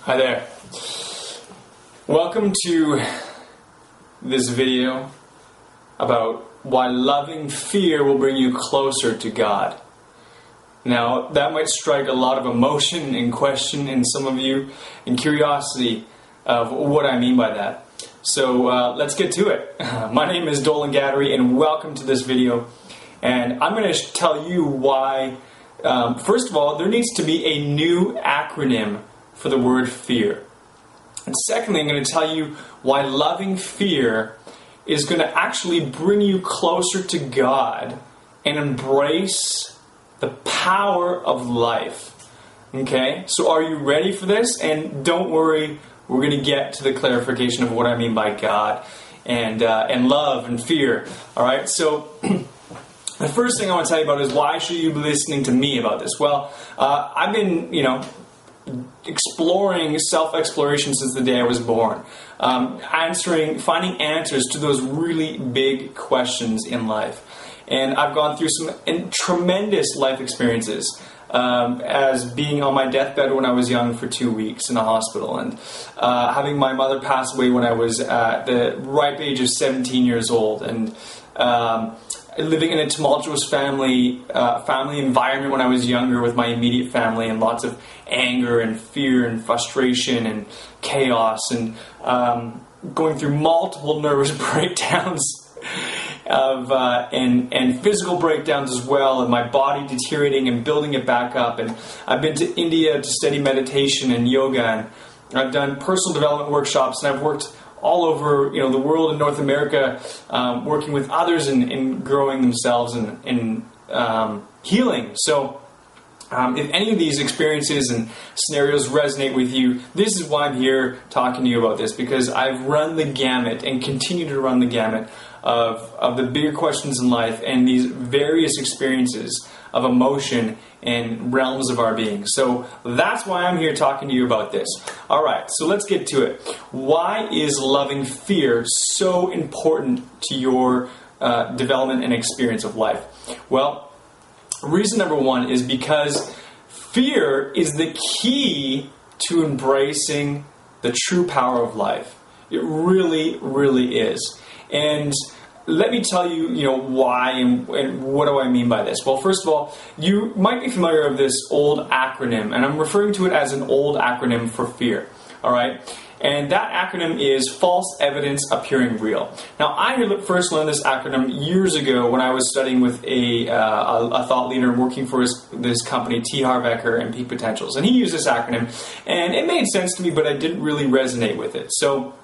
Hi there. Welcome to this video about why loving fear will bring you closer to God. Now, that might strike a lot of emotion and question in some of you and curiosity of what I mean by that. So let's get to it. My name is Dolan and welcome to this video. And I'm going to tell you why, first of all, there needs to be a new acronym for the word fear. And secondly, I'm going to tell you why loving fear is going to actually bring you closer to God and embrace the power of life. Okay? So are you ready for this? And don't worry, we're going to get to the clarification of what I mean by God and love and fear. Alright? So the first thing I want to tell you about is why should you be listening to me about this? Well, I've been, exploring self-exploration since the day I was born. Finding answers to those really big questions in life. And I've gone through some tremendous life experiences, as being on my deathbed when I was young for 2 weeks in a hospital, and having my mother pass away when I was at the ripe age of 17 years old, and living in a tumultuous family environment when I was younger with my immediate family, and lots of anger and fear and frustration and chaos, and going through multiple nervous breakdowns and physical breakdowns as well, and my body deteriorating and building it back up. And I've been to India to study meditation and yoga, and I've done personal development workshops, and I've worked all over the world in North America, working with others and growing themselves and healing. So if any of these experiences and scenarios resonate with you, this is why I'm here talking to you about this, because I've run the gamut and continue to run the gamut of the bigger questions in life and these various experiences of emotion and realms of our being. So that's why I'm here talking to you about this. Alright, so let's get to it. Why is loving fear so important to your development and experience of life? Well, reason number one is because fear is the key to embracing the true power of life. It really, really is. And let me tell you, why and what do I mean by this? Well, first of all, you might be familiar with this old acronym, and I'm referring to it as an old acronym for fear. All right? And that acronym is false evidence appearing real. Now, I first learned this acronym years ago when I was studying with a thought leader working for this company, T. Harv Eker and Peak Potentials. And he used this acronym, and it made sense to me, but I didn't really resonate with it. So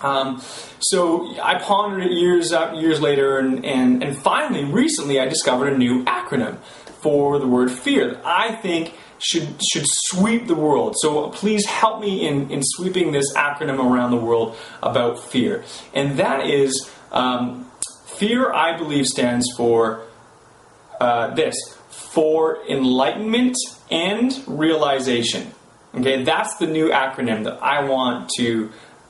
I pondered it years later, and finally, recently, I discovered a new acronym for the word fear that I think should sweep the world. So please help me in sweeping this acronym around the world about fear. And that is, fear, I believe, stands for for enlightenment and realization. Okay, that's the new acronym that I want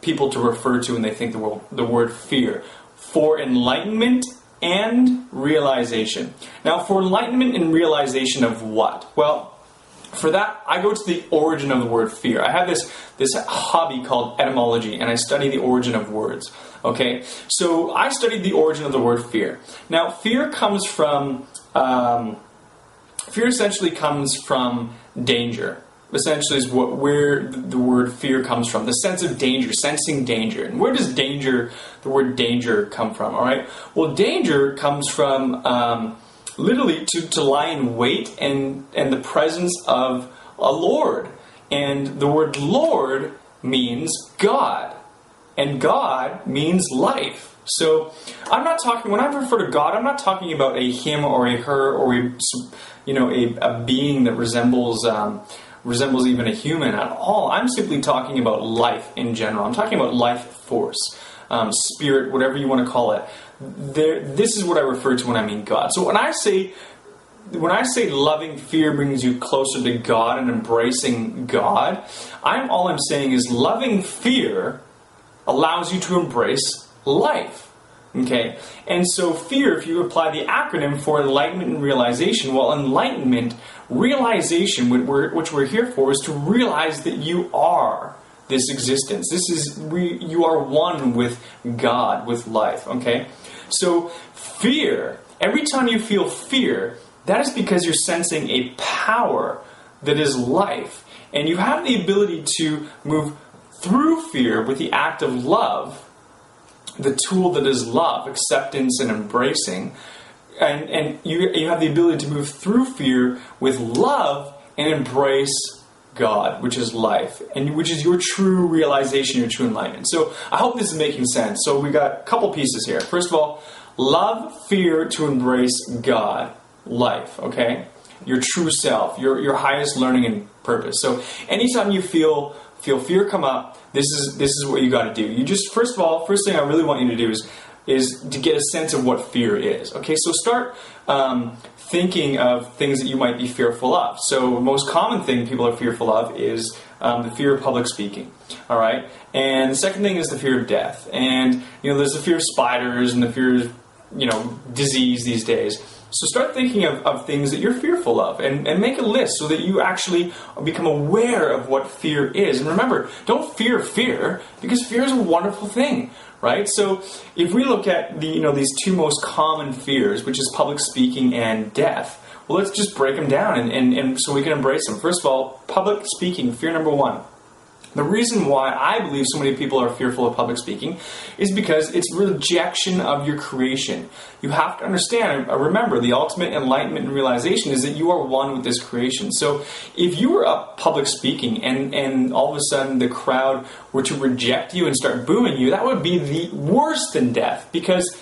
people to refer to when they think the word fear. For enlightenment and realization. Now, for enlightenment and realization of what? Well, for that, I go to the origin of the word fear. I have this hobby called etymology, and I study the origin of words. Okay, so I studied the origin of the word fear. Now, fear essentially comes from danger. Essentially is where the word fear comes from. The sense of danger, sensing danger. And where does the word danger come from? All right. Well, danger comes from literally to lie in wait and the presence of a Lord. And the word Lord means God. And God means life. So when I refer to God, I'm not talking about a him or a her or a being that resembles even a human at all. I'm simply talking about life in general. I'm talking about life force, spirit, whatever you want to call it. This is what I refer to when I mean God. So when I say loving fear brings you closer to God and embracing God, all I'm saying is loving fear allows you to embrace life. Okay, and so fear, if you apply the acronym for enlightenment and realization, well, enlightenment, realization, which we're here for, is to realize that you are this existence. You are one with God, with life, okay? So fear, every time you feel fear, that is because you're sensing a power that is life. And you have the ability to move through fear with the act of love, the tool that is love, acceptance and embracing. And you have the ability to move through fear with love and embrace God, which is life, and which is your true realization, your true enlightenment. So I hope this is making sense. So we got a couple pieces here. First of all, love, fear to embrace God, life, okay? Your true self, your highest learning and purpose. So anytime you feel fear come up, this is what you got to do. You just, first thing I really want you to do is to get a sense of what fear is. Okay, so start thinking of things that you might be fearful of. So the most common thing people are fearful of is the fear of public speaking. All right, and the second thing is the fear of death. And there's the fear of spiders and the fear of disease these days. So start thinking of things that you're fearful of and make a list so that you actually become aware of what fear is. And remember, don't fear fear, because fear is a wonderful thing, right? So if we look at these two most common fears, which is public speaking and death, well, let's just break them down and so we can embrace them. First of all, public speaking, fear number one. The reason why I believe so many people are fearful of public speaking is because it's rejection of your creation. You have to understand, remember, the ultimate enlightenment and realization is that you are one with this creation. So if you were up public speaking and all of a sudden the crowd were to reject you and start booing you, that would be the worse than death, because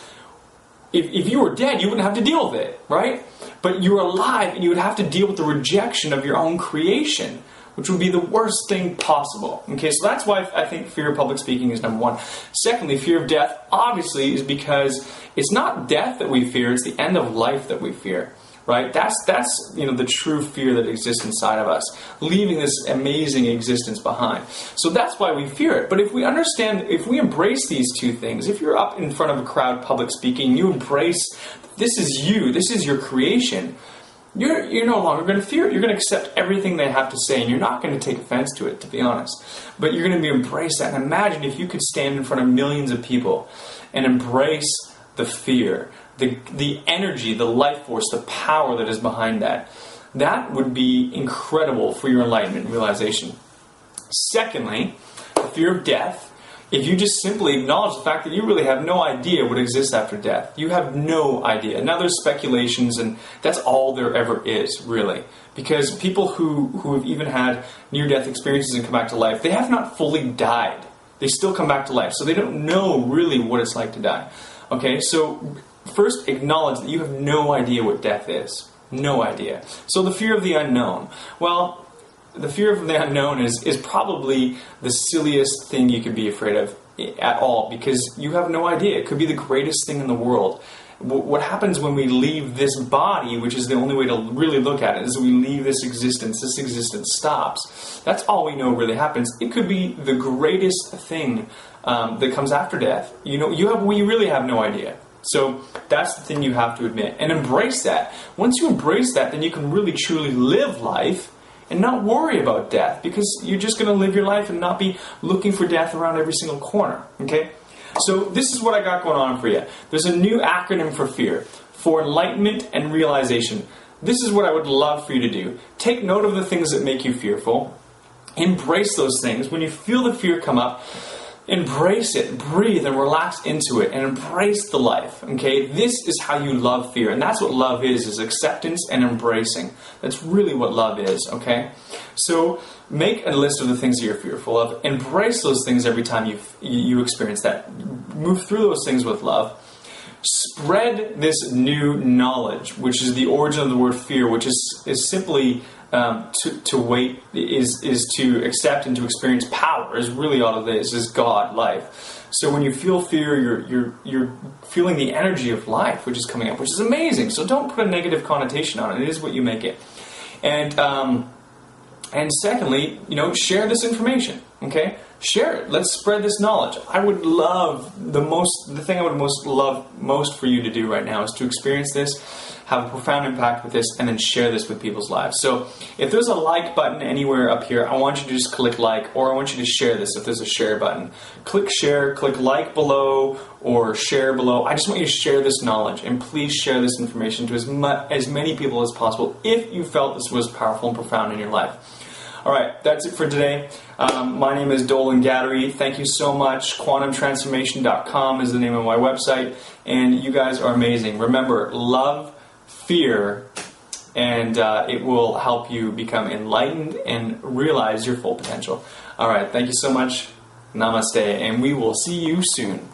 if you were dead, you wouldn't have to deal with it, right? But you're alive and you would have to deal with the rejection of your own creation, which would be the worst thing possible. Okay, so that's why I think fear of public speaking is number one. Secondly, fear of death, obviously, is because it's not death that we fear, it's the end of life that we fear, right? That's the true fear that exists inside of us, leaving this amazing existence behind. So that's why we fear it. But if we understand, if we embrace these two things, if you're up in front of a crowd public speaking, you embrace, this is you, this is your creation, you're no longer going to fear it. You're going to accept everything they have to say, and you're not going to take offense to it, to be honest. But you're going to embrace that. And imagine if you could stand in front of millions of people and embrace the fear, the energy, the life force, the power that is behind that. That would be incredible for your enlightenment and realization. Secondly, the fear of death. If you just simply acknowledge the fact that you really have no idea what exists after death. You have no idea. Now there's speculations, and that's all there ever is, really. Because people who have even had near-death experiences and come back to life, they have not fully died. They still come back to life. So they don't know really what it's like to die. Okay, so first acknowledge that you have no idea what death is. No idea. So the fear of the unknown. Well, the fear of the unknown is probably the silliest thing you could be afraid of at all, because you have no idea. It could be the greatest thing in the world. What happens when we leave this body, which is the only way to really look at it, is we leave this existence stops. That's all we know really happens. It could be the greatest thing that comes after death. We really have no idea. So that's the thing you have to admit and embrace that. Once you embrace that, then you can really truly live life and not worry about death, because you're just going to live your life and not be looking for death around every single corner. Okay? So this is what I got going on for you. There's a new acronym for fear, for enlightenment and realization. This is what I would love for you to do. Take note of the things that make you fearful. Embrace those things. When you feel the fear come up, embrace it, breathe and relax into it, and embrace the life. Okay, this is how you love fear, and that's what love is acceptance and embracing. That's really what love is. Okay, so make a list of the things that you're fearful of. Embrace those things every time you experience that. Move through those things with love. Spread this new knowledge, which is the origin of the word fear, which is simply to wait, is to accept and to experience power, is really all it is God, life. So when you feel fear, you're feeling the energy of life, which is coming up, which is amazing. So don't put a negative connotation on it. It is what you make it. And secondly, share this information. Okay? Share it. Let's spread this knowledge. I would love the thing I would love most for you to do right now is to experience this, have a profound impact with this, and then share this with people's lives. So if there's a like button anywhere up here, I want you to just click like, or I want you to share this if there's a share button. Click share, click like below, or share below. I just want you to share this knowledge, and please share this information to as many people as possible if you felt this was powerful and profound in your life. All right, that's it for today. My name is Dolan Gattery. Thank you so much. QuantumTransformation.com is the name of my website, and you guys are amazing. Remember, love, fear, and it will help you become enlightened and realize your full potential. All right, thank you so much. Namaste, and we will see you soon.